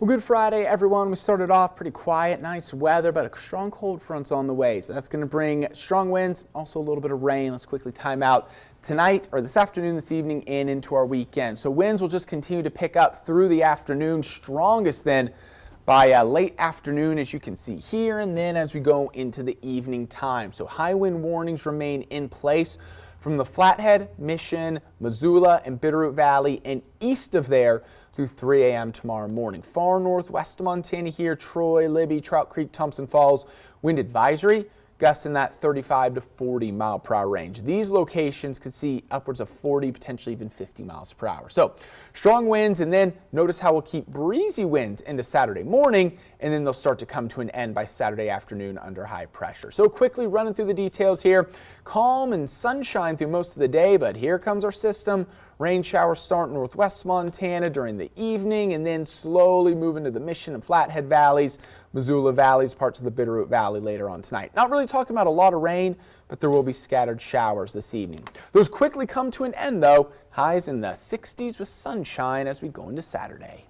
Well, good Friday, everyone. We started off pretty quiet, nice weather, but a strong cold front's on the way. So that's going to bring strong winds, also a little bit of rain. Let's quickly time out tonight or this afternoon, this evening, and into our weekend. So winds will just continue to pick up through the afternoon, strongest then by late afternoon, as you can see here, and then as we go into the evening time. So high wind warnings remain in place from the Flathead, Mission, Missoula, and Bitterroot Valley, and east of there through 3 a.m. tomorrow morning. Far northwest of Montana here, Troy, Libby, Trout Creek, Thompson Falls, wind advisory, gusts in that 35 to 40 mile per hour range. These locations could see upwards of 40, potentially even 50 miles per hour. So strong winds, and then notice how we'll keep breezy winds into Saturday morning, and then they'll start to come to an end by Saturday afternoon under high pressure. So quickly running through the details here. Calm and sunshine through most of the day, but here comes our system. Rain showers start northwest Montana during the evening, and then slowly move into the Mission and Flathead valleys, Missoula valleys, parts of the Bitterroot Valley later on tonight. Not really talking about a lot of rain, but there will be scattered showers this evening. Those quickly come to an end, though. Highs in the 60s with sunshine as we go into Saturday.